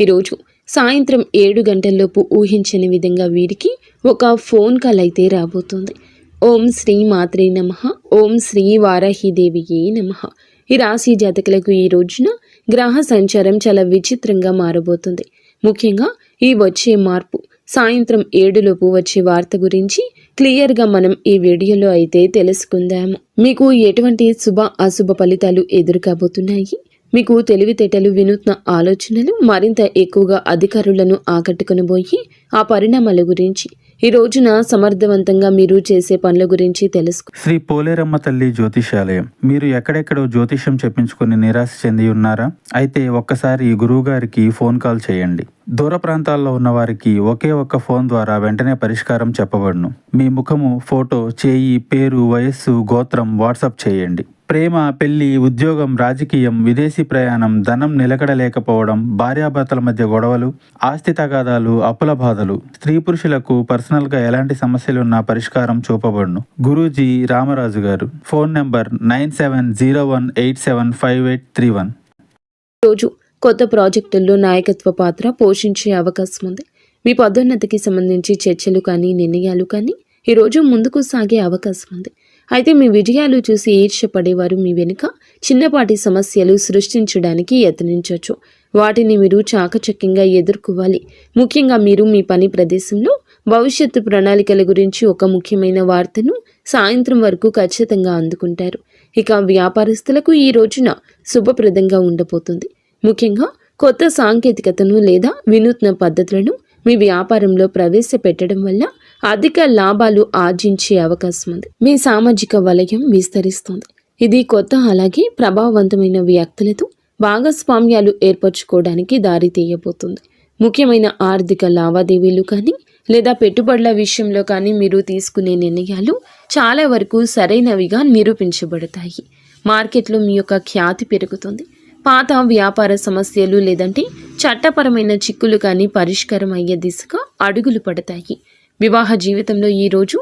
ఈరోజు సాయంత్రం 7 గంటల్లోపు ఊహించని విధంగా వీరికి ఒక ఫోన్ కాల్ అయితే రాబోతుంది. ఓం శ్రీ మాత్రే నమః, ఓం శ్రీ వారాహిదేవియే నమః. ఈ రాశి జాతకులకు ఈ రోజున గ్రహ సంచారం చాలా విచిత్రంగా మారబోతుంది. ముఖ్యంగా ఈ వచ్చే మార్పు సాయంత్రం 7లోపు వచ్చే వార్త గురించి క్లియర్గా మనం ఈ వీడియోలో అయితే తెలుసుకుందాము. మీకు ఎటువంటి శుభ అశుభ ఫలితాలు ఎదురు కాబోతున్నాయి, మీకు తెలివితేటలు, వినూత్న ఆలోచనలు మరింత ఎక్కువగా అధికారులను ఆకట్టుకునిపోయి ఆ పరిణామాల గురించి ఈ రోజున సమర్థవంతంగా మీరు చేసే పనుల గురించి తెలుసుకో. శ్రీ పోలేరమ్మ తల్లి జ్యోతిషాలయం. మీరు ఎక్కడెక్కడో జ్యోతిష్యం చెప్పించుకుని నిరాశ చెంది ఉన్నారా? అయితే ఒక్కసారి గురువు గారికి ఫోన్ కాల్ చేయండి. దూర ప్రాంతాల్లో ఉన్న వారికి ఒకే ఒక్క ఫోన్ ద్వారా వెంటనే పరిష్కారం చెప్పబడును. మీ ముఖము, ఫోటో, చేయి, పేరు, వయస్సు, గోత్రం వాట్సాప్ చేయండి. ప్రేమ, పెళ్లి, ఉద్యోగం, రాజకీయం, విదేశీ ప్రయాణం, ధనం నిలకడలేకపోవడం, భార్యాభర్తల మధ్య గొడవలు, ఆస్తి తగాదాలు, అప్పుల బాధలు, స్త్రీ పురుషులకు పర్సనల్గా ఎలాంటి సమస్యలున్నా పరిష్కారం చూపబడును. గురూజీ రామరాజు గారు. Phone number 9701875831. రోజు కొత్త ప్రాజెక్టుల్లో నాయకత్వ పాత్ర పోషించే అవకాశం ఉంది. మీ పదోన్నతికి సంబంధించి చర్చలు కానీ నిర్ణయాలు కానీ ఈరోజు ముందుకు సాగే అవకాశం ఉంది. అయితే మీ విజయాలు చూసి ఈర్ష్యపడేవారు మీ వెనుక చిన్నపాటి సమస్యలు సృష్టించడానికి యత్నించవచ్చు. వాటిని మీరు చాకచక్యంగా ఎదుర్కోవాలి. ముఖ్యంగా మీరు మీ పని ప్రదేశంలో భవిష్యత్తు ప్రణాళికల గురించి ఒక ముఖ్యమైన వార్తను సాయంత్రం వరకు ఖచ్చితంగా అందుకుంటారు. ఇక వ్యాపారస్తులకు ఈ రోజున శుభప్రదంగా ఉండబోతుంది. ముఖ్యంగా కొత్త సాంకేతికతను లేదా వినూత్న పద్ధతులను మీ వ్యాపారంలో ప్రవేశపెట్టడం వల్ల అధిక లాభాలు ఆర్జించే అవకాశం ఉంది. మీ సామాజిక వలయం విస్తరిస్తుంది. ఇది కొత్త అలాగే ప్రభావవంతమైన వ్యక్తులతో భాగస్వామ్యాలు ఏర్పరచుకోవడానికి దారి తీయబోతుంది. ముఖ్యమైన ఆర్థిక లావాదేవీలు కానీ లేదా పెట్టుబడుల విషయంలో కానీ మీరు తీసుకునే నిర్ణయాలు చాలా వరకు సరైనవిగా నిరూపించబడతాయి. మార్కెట్లో మీ యొక్క ఖ్యాతి పెరుగుతుంది. పాత వ్యాపార సమస్యలు లేదంటే చట్టపరమైన చిక్కులు కానీ పరిష్కారం అయ్యే దిశగా అడుగులు పడతాయి. వివాహ జీవితంలో ఈరోజు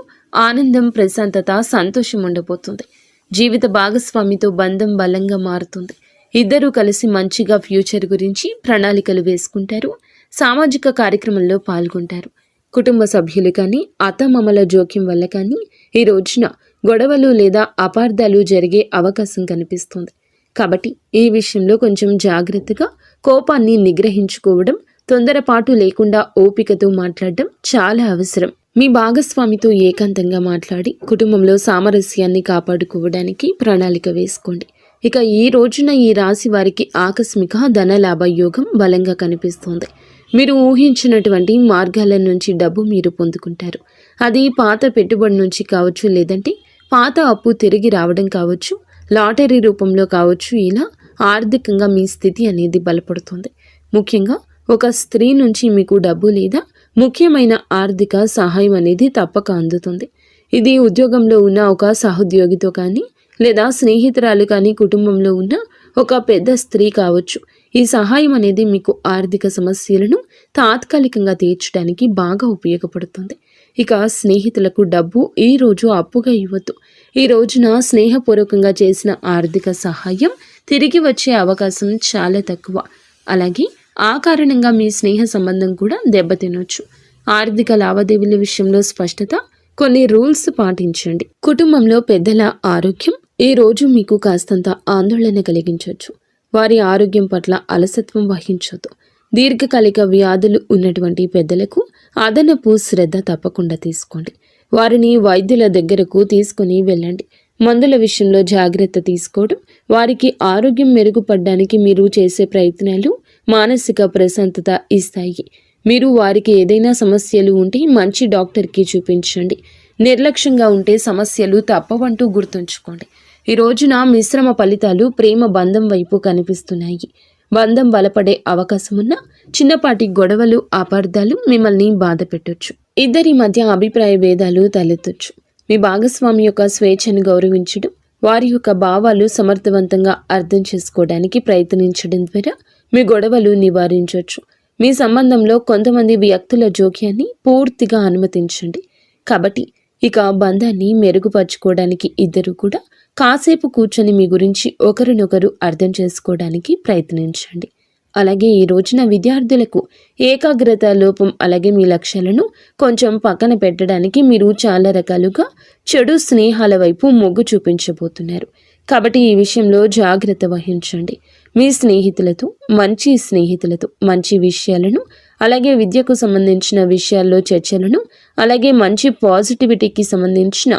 ఆనందం, ప్రశాంతత, సంతోషం ఉండబోతుంది. జీవిత భాగస్వామితో బంధం బలంగా మారుతుంది. ఇద్దరూ కలిసి మంచిగా ఫ్యూచర్ గురించి ప్రణాళికలు వేసుకుంటారు. సామాజిక కార్యక్రమంలో పాల్గొంటారు. కుటుంబ సభ్యులు కానీ అత్తమామల జోక్యం వల్ల కానీ ఈ రోజున గొడవలు లేదా అపార్థాలు జరిగే అవకాశం కనిపిస్తుంది. కాబట్టి ఈ విషయంలో కొంచెం జాగ్రత్తగా కోపాన్ని నిగ్రహించుకోవడం, తొందరపాటు లేకుండా ఓపికతో మాట్లాడడం చాలా అవసరం. మీ భాగస్వామితో ఏకాంతంగా మాట్లాడి కుటుంబంలో సామరస్యాన్ని కాపాడుకోవడానికి ప్రణాళిక వేసుకోండి. ఇక ఈ రోజున ఈ రాశి వారికి ఆకస్మిక ధనలాభ యోగం బలంగా కనిపిస్తోంది. మీరు ఊహించినటువంటి మార్గాల నుంచి డబ్బు మీరు పొందుకుంటారు. అది పాత పెట్టుబడి నుంచి కావచ్చు, లేదంటే పాత అప్పు తిరిగి రావడం కావచ్చు, లాటరీ రూపంలో కావచ్చు. ఇలా ఆర్థికంగా మీ స్థితి అనేది బలపడుతుంది. ముఖ్యంగా ఒక స్త్రీ నుంచి మీకు డబ్బు లేదా ముఖ్యమైన ఆర్థిక సహాయం అనేది తప్పక అందుతుంది. ఇది ఉద్యోగంలో ఉన్న ఒక సహోద్యోగితో కానీ లేదా స్నేహితురాలు కానీ కుటుంబంలో ఉన్న ఒక పెద్ద స్త్రీ కావచ్చు. ఈ సహాయం అనేది మీకు ఆర్థిక సమస్యలను తాత్కాలికంగా తీర్చడానికి బాగా ఉపయోగపడుతుంది. ఇక స్నేహితులకు డబ్బు ఈ రోజు అప్పుగా ఇవ్వద్దు. ఈ రోజున స్నేహపూర్వకంగా చేసిన ఆర్థిక సహాయం తిరిగి వచ్చే అవకాశం చాలా తక్కువ. అలాగే ఆ కారణంగా మీ స్నేహ సంబంధం కూడా దెబ్బతినొచ్చు. ఆర్థిక లావాదేవీల విషయంలో స్పష్టత, కొన్ని రూల్స్ పాటించండి. కుటుంబంలో పెద్దల ఆరోగ్యం ఈ రోజు మీకు కాస్తంత ఆందోళన కలిగించవచ్చు. వారి ఆరోగ్యం పట్ల అలసత్వం వహించొద్దు. దీర్ఘకాలిక వ్యాధులు ఉన్నటువంటి పెద్దలకు అదనపు శ్రద్ధ తప్పకుండా తీసుకోండి. వారిని వైద్యుల దగ్గరకు తీసుకుని వెళ్ళండి. మందుల విషయంలో జాగ్రత్త తీసుకోవడం, వారికి ఆరోగ్యం మెరుగుపడడానికి మీరు చేసే ప్రయత్నాలు మానసిక ప్రశాంతత ఇస్తాయి. మీరు వారికి ఏదైనా సమస్యలు ఉంటే మంచి డాక్టర్కి చూపించండి. నిర్లక్ష్యంగా ఉంటే సమస్యలు తప్పవంటూ గుర్తుంచుకోండి. ఈ రోజున మిశ్రమ ఫలితాలు ప్రేమ బంధం వైపు కనిపిస్తున్నాయి. బంధం బలపడే అవకాశం ఉన్న చిన్నపాటి గొడవలు, అపార్థాలు మిమ్మల్ని బాధ పెట్టొచ్చు. ఇద్దరి మధ్య అభిప్రాయ భేదాలు తలెత్తొచ్చు. మీ భాగస్వామి యొక్క స్వేచ్ఛను గౌరవించడం, వారి యొక్క భావాలు సమర్థవంతంగా అర్థం చేసుకోవడానికి ప్రయత్నించడం ద్వారా మీ గొడవలు నివారించవచ్చు. మీ సంబంధంలో కొంతమంది వ్యక్తుల జోక్యాన్ని పూర్తిగా అనుమతించండి. కాబట్టి ఇక బంధాన్ని మెరుగుపరుచుకోవడానికి ఇద్దరు కూడా కాసేపు కూర్చొని మీ గురించి ఒకరినొకరు అర్థం చేసుకోవడానికి ప్రయత్నించండి. అలాగే ఈ రోజున విద్యార్థులకు ఏకాగ్రత లోపం, అలాగే మీ లక్ష్యాలను కొంచెం పక్కన పెట్టడానికి మీరు చాలా రకాలుగా చెడు స్నేహాల వైపు మొగ్గు చూపించబోతున్నారు. కాబట్టి ఈ విషయంలో జాగ్రత్త వహించండి. మీ స్నేహితులతో మంచి విషయాలను, అలాగే విద్యకు సంబంధించిన విషయాల్లో చర్చలను, అలాగే మంచి పాజిటివిటీకి సంబంధించిన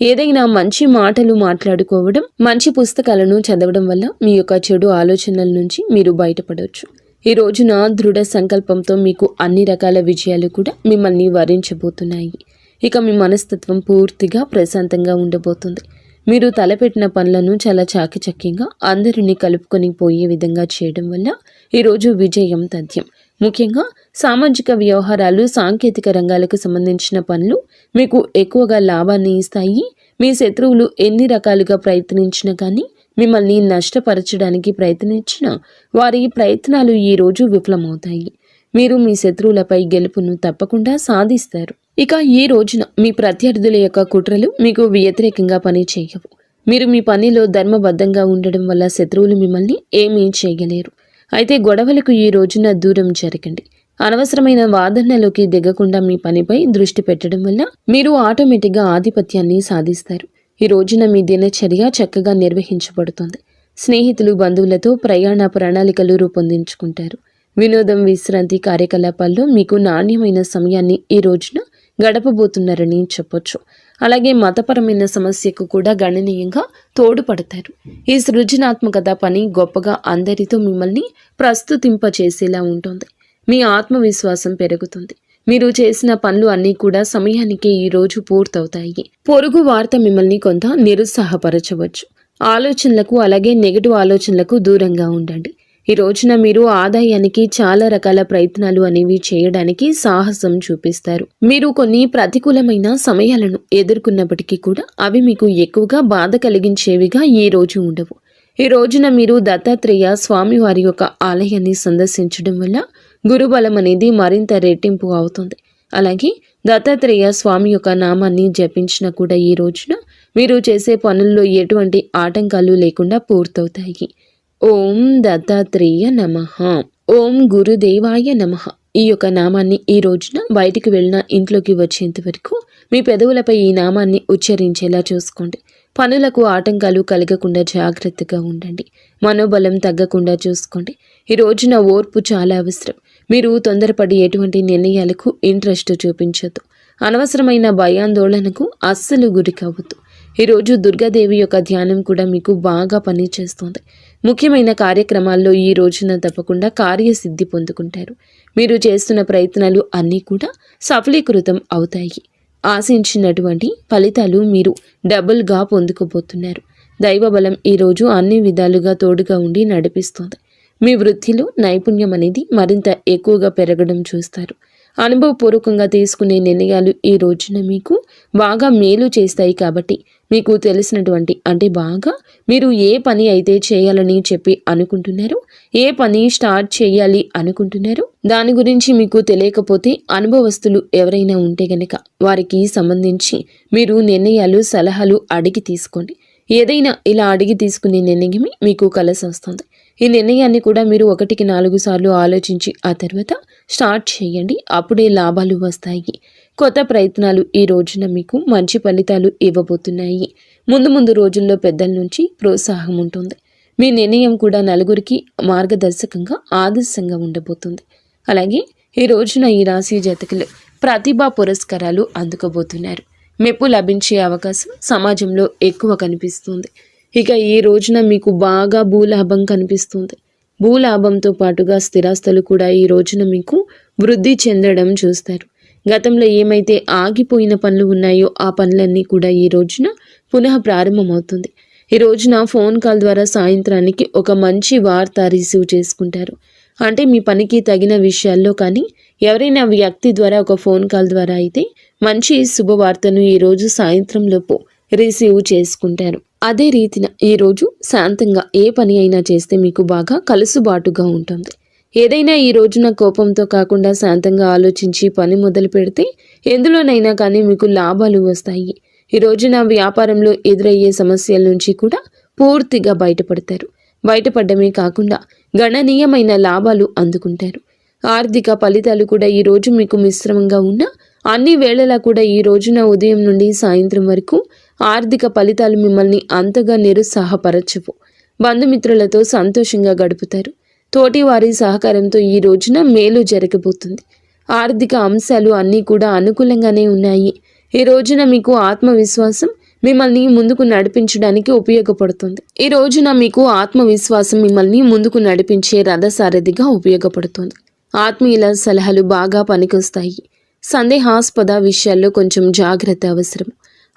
ఏదైనా మంచి మాటలు మాట్లాడుకోవడం, మంచి పుస్తకాలను చదవడం వల్ల మీ యొక్క చెడు ఆలోచనల నుంచి మీరు బయటపడవచ్చు. ఈ రోజున దృఢ సంకల్పంతో మీకు అన్ని రకాల విజయాలు కూడా మిమ్మల్ని వరించబోతున్నాయి. ఇక మీ మనస్తత్వం పూర్తిగా ప్రశాంతంగా ఉండబోతుంది. మీరు తలపెట్టిన పనులను చాలా చాకచక్యంగా అందరినీ కలుపుకొని పోయే విధంగా చేయడం వల్ల ఈరోజు విజయం తథ్యం. ముఖ్యంగా సామాజిక వ్యవహారాలు, సాంకేతిక రంగాలకు సంబంధించిన పనులు మీకు ఎక్కువగా లాభాన్ని ఇస్తాయి. మీ శత్రువులు ఎన్ని రకాలుగా ప్రయత్నించినా కానీ, మిమ్మల్ని నష్టపరచడానికి ప్రయత్నించినా వారి ప్రయత్నాలు ఈరోజు విఫలమవుతాయి. మీరు మీ శత్రువులపై గెలుపును తప్పకుండా సాధిస్తారు. ఇక ఈ రోజున మీ ప్రత్యర్థుల యొక్క కుట్రలు మీకు వ్యతిరేకంగా పని చేయవు. మీరు మీ పనిలో ధర్మబద్ధంగా ఉండడం వల్ల శత్రువులు మిమ్మల్ని ఏమీ చేయలేరు. అయితే గొడవలకు ఈ రోజున దూరం జరగండి. అనవసరమైన వాదనలోకి దిగకుండా మీ పనిపై దృష్టి పెట్టడం వల్ల మీరు ఆటోమేటిక్గా ఆధిపత్యాన్ని సాధిస్తారు. ఈ రోజున మీ దినచర్య చక్కగా నిర్వహించబడుతుంది. స్నేహితులు, బంధువులతో ప్రయాణ ప్రణాళికలు రూపొందించుకుంటారు. వినోదం, విశ్రాంతి కార్యకలాపాల్లో మీకు నాణ్యమైన సమయాన్ని ఈ రోజున గడపబోతున్నారని చెప్పొచ్చు. అలాగే మతపరమైన సమస్యకు కూడా గణనీయంగా తోడ్పడతారు. ఈ సృజనాత్మకత పని గొప్పగా అందరితో మిమ్మల్ని ప్రస్తుతింపచేసేలా ఉంటుంది. మీ ఆత్మవిశ్వాసం పెరుగుతుంది. మీరు చేసిన పనులు అన్నీ కూడా సమయానికి ఈ రోజు పూర్తవుతాయి. పొరుగు వార్త మిమ్మల్ని కొంత నిరుత్సాహపరచవచ్చు. ఆలోచనలకు, అలాగే నెగటివ్ ఆలోచనలకు దూరంగా ఉండండి. ఈ రోజున మీరు ఆదాయానికి చాలా రకాల ప్రయత్నాలు అనేవి చేయడానికి సాహసం చూపిస్తారు. మీరు కొన్ని ప్రతికూలమైన సమయాలను ఎదుర్కొన్నప్పటికీ కూడా అవి మీకు ఎక్కువగా బాధ కలిగించేవిగా ఈ రోజు ఉండవు. ఈ రోజున మీరు దత్తాత్రేయ స్వామి వారి యొక్క ఆలయాన్ని సందర్శించడం వల్ల గురుబలం అనేది మరింత రెట్టింపు అవుతుంది. అలాగే దత్తాత్రేయ స్వామి యొక్క నామాన్ని జపించినా కూడా ఈ రోజున మీరు చేసే పనుల్లో ఎటువంటి ఆటంకాలు లేకుండా పూర్తవుతాయి. ఓం దత్తాత్రేయ నమః, ఓం గురుదేవాయ నమః. ఈ యొక్క నామాన్ని ఈ రోజున బయటికి వెళ్ళిన ఇంట్లోకి వచ్చేంత వరకు మీ పెదవులపై ఈ నామాన్ని ఉచ్చరించేలా చూసుకోండి. పనులకు ఆటంకాలు కలగకుండా జాగ్రత్తగా ఉండండి. మనోబలం తగ్గకుండా చూసుకోండి. ఈ రోజున ఓర్పు చాలా అవసరం. మీరు తొందరపడి ఎటువంటి నిర్ణయాలకు ఇంట్రెస్ట్ చూపించొద్దు. అనవసరమైన భయాందోళనకు అస్సలు గురి కావద్దు. ఈరోజు దుర్గాదేవి యొక్క ధ్యానం కూడా మీకు బాగా పనిచేస్తుంది. ముఖ్యమైన కార్యక్రమాల్లో ఈ రోజున తప్పకుండా కార్యసిద్ధి పొందుకుంటారు. మీరు చేస్తున్న ప్రయత్నాలు అన్నీ కూడా సఫలీకృతం అవుతాయి. ఆశించినటువంటి ఫలితాలు మీరు డబుల్గా పొందుకోబోతున్నారు. దైవబలం ఈరోజు అన్ని విధాలుగా తోడుగా ఉండి నడిపిస్తుంది. మీ వృత్తిలో నైపుణ్యం అనేది మరింత ఎక్కువగా పెరగడం చూస్తారు. అనుభవపూర్వకంగా తీసుకునే నిర్ణయాలు ఈ రోజున మీకు బాగా మేలు చేస్తాయి. కాబట్టి మీకు తెలిసినటువంటి బాగా మీరు ఏ పని అయితే చేయాలని చెప్పి అనుకుంటున్నారో, ఏ పని స్టార్ట్ చేయాలి అనుకుంటున్నారో దాని గురించి మీకు తెలియకపోతే అనుభవస్తులు ఎవరైనా ఉంటే గనక వారికి సంబంధించి మీరు నిర్ణయాలు, సలహాలు అడిగి తీసుకోండి. ఏదైనా ఇలా అడిగి తీసుకునే నిర్ణయమే మీకు కలిసి వస్తుంది. ఈ నిర్ణయాన్ని కూడా మీరు 1కి 4 సార్లు ఆలోచించి ఆ తర్వాత స్టార్ట్ చేయండి. అప్పుడే లాభాలు వస్తాయి. కొత్త ప్రయత్నాలు ఈ రోజున మీకు మంచి ఫలితాలు ఇవ్వబోతున్నాయి. ముందు రోజుల్లో పెద్దల నుంచి ప్రోత్సాహం ఉంటుంది. మీ నిర్ణయం కూడా నలుగురికి మార్గదర్శకంగా, ఆదర్శంగా ఉండబోతుంది. అలాగే ఈ రోజున ఈ రాశి జాతకులు ప్రతిభా పురస్కారాలు అందుకోబోతున్నారు. మెప్పు లభించే అవకాశం సమాజంలో ఎక్కువ కనిపిస్తుంది. ఇక ఈ రోజున మీకు బాగా భూలాభం కనిపిస్తుంది. భూలాభంతో పాటుగా స్థిరాస్తులు కూడా ఈ రోజున మీకు వృద్ధి చెందడం చూస్తారు. గతంలో ఏమైతే ఆగిపోయిన పనులు ఉన్నాయో ఆ పనులన్నీ కూడా ఈ రోజున పునః ప్రారంభమవుతుంది. ఈ రోజున ఫోన్ కాల్ ద్వారా సాయంత్రానికి ఒక మంచి వార్త రిసీవ్ చేసుకుంటారు. అంటే మీ పనికి తగిన విషయాల్లో కానీ ఎవరైనా వ్యక్తి ద్వారా ఒక ఫోన్ కాల్ ద్వారా అయితే మంచి శుభవార్తను ఈరోజు సాయంత్రంలోపు రిసీవ్ చేసుకుంటారు. అదే రీతిన ఈరోజు శాంతంగా ఏ పని అయినా చేస్తే మీకు బాగా కలుసుబాటుగా ఉంటుంది. ఏదైనా ఈ రోజున కోపంతో కాకుండా శాంతంగా ఆలోచించి పని మొదలు పెడితే ఎందులోనైనా కానీ మీకు లాభాలు వస్తాయి. ఈ రోజున వ్యాపారంలో ఎదురయ్యే సమస్యల నుంచి కూడా పూర్తిగా బయటపడతారు. బయటపడమే కాకుండా గణనీయమైన లాభాలు అందుకుంటారు. ఆర్థిక ఫలితాలు కూడా ఈరోజు మీకు మిశ్రమంగా ఉన్న అన్ని వేళలా కూడా ఈ రోజున ఉదయం నుండి సాయంత్రం వరకు ఆర్థిక ఫలితాలు మిమ్మల్ని అంతగా నిరుత్సాహపరచవు. బంధుమిత్రులతో సంతోషంగా గడుపుతారు. తోటి వారి సహకారంతో ఈ రోజున మేలు జరగబోతుంది. ఆర్థిక అంశాలు అన్నీ కూడా అనుకూలంగానే ఉన్నాయి. ఈ రోజున మీకు ఆత్మవిశ్వాసం మిమ్మల్ని ముందుకు నడిపించడానికి ఉపయోగపడుతుంది. ఈ రోజున మీకు ఆత్మవిశ్వాసం మిమ్మల్ని ముందుకు నడిపించే రథసారథిగా ఉపయోగపడుతుంది. ఆత్మీయుల సలహాలు బాగా పనికొస్తాయి. సందేహాస్పద విషయాల్లో కొంచెం జాగ్రత్త అవసరం.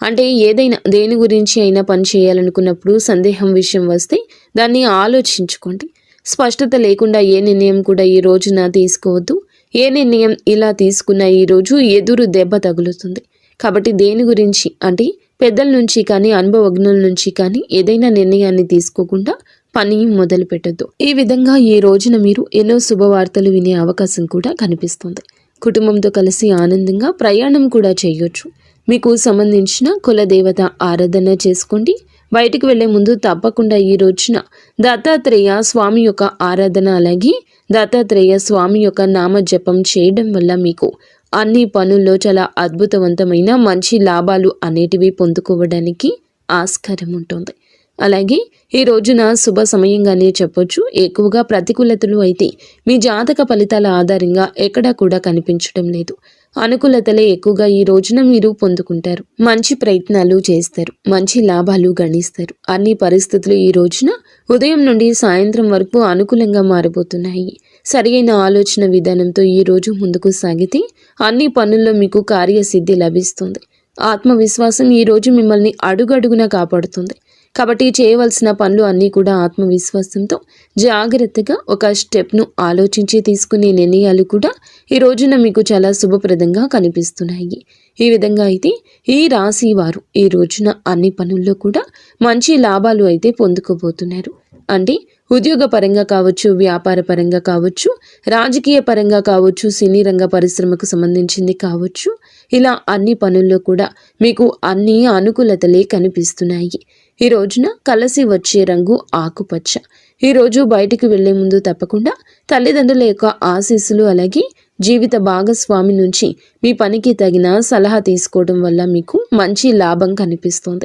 అంటే ఏదైనా దేని గురించి అయినా పని చేయాలనుకున్నప్పుడు సందేహం విషయం వస్తే దాన్ని ఆలోచించుకోండి. స్పష్టత లేకుండా ఏ నిర్ణయం కూడా ఈ రోజున తీసుకోవద్దు. ఏ నిర్ణయం ఇలా తీసుకున్నా ఈ రోజు ఎదురు దెబ్బ తగులుతుంది. కాబట్టి దేని గురించి అంటే పెద్దల నుంచి కానీ అనుభవజ్ఞుల నుంచి కానీ ఏదైనా నిర్ణయాన్ని తీసుకోకుండా పని మొదలు పెట్టద్దు. ఈ విధంగా ఈ రోజున మీరు ఎన్నో శుభవార్తలు వినే అవకాశం కూడా కనిపిస్తుంది. కుటుంబంతో కలిసి ఆనందంగా ప్రయాణం కూడా చేయొచ్చు. మీకు సంబంధించిన కులదేవత ఆరాధన చేసుకోండి. బయటికి వెళ్లే ముందు తప్పకుండా ఈ రోజున దత్తాత్రేయ స్వామి యొక్క ఆరాధన అలాగే దత్తాత్రేయ స్వామి యొక్క నామ జపం చేయడం వల్ల మీకు అన్ని పనుల్లో చాలా అద్భుతవంతమైన మంచి లాభాలు అనేటివి పొందుకోవడానికి ఆస్కారం ఉంటుంది. అలాగే ఈ రోజున శుభ సమయంగానే చెప్పొచ్చు. ఎక్కువగా ప్రతికూలతలు అయితే మీ జాతక ఫలితాల ఆధారంగా ఎక్కడా కూడా కనిపించడం లేదు. అనుకూలతలే ఎక్కువగా ఈ రోజున మీరు పొందుకుంటారు. మంచి ప్రయత్నాలు చేస్తారు. మంచి లాభాలు గణిస్తారు. అన్ని పరిస్థితులు ఈ రోజున ఉదయం నుండి సాయంత్రం వరకు అనుకూలంగా మారబోతున్నాయి. సరైన ఆలోచన విధానంతో ఈ రోజు ముందుకు సాగితే అన్ని పనుల్లో మీకు కార్యసిద్ధి లభిస్తుంది. ఆత్మవిశ్వాసం ఈ రోజు మిమ్మల్ని అడుగడుగునా కాపాడుతుంది. కాబట్టి చేయవలసిన పనులు అన్నీ కూడా ఆత్మవిశ్వాసంతో జాగ్రత్తగా ఒక స్టెప్ను ఆలోచించి తీసుకునే నిర్ణయాలు కూడా ఈ రోజున మీకు చాలా శుభప్రదంగా కనిపిస్తున్నాయి. ఈ విధంగా అయితే ఈ రాశి వారు ఈ రోజున అన్ని పనుల్లో కూడా మంచి లాభాలు అయితే పొందుకోబోతున్నారు. అంటే ఉద్యోగ పరంగా కావచ్చు, వ్యాపార పరంగా కావచ్చు, రాజకీయ పరంగా కావచ్చు, సినీ రంగ పరిశ్రమకు సంబంధించింది కావచ్చు, ఇలా అన్ని పనుల్లో కూడా మీకు అన్ని అనుకూలతలే కనిపిస్తున్నాయి. ఈ రోజున కలిసి వచ్చే రంగు ఆకుపచ్చ. ఈరోజు బయటికి వెళ్లే ముందు తప్పకుండా తల్లిదండ్రుల యొక్క ఆశీస్సులు అలాగే జీవిత భాగస్వామి నుంచి మీ పనికి తగిన సలహా తీసుకోవడం వల్ల మీకు మంచి లాభం కనిపిస్తుంది.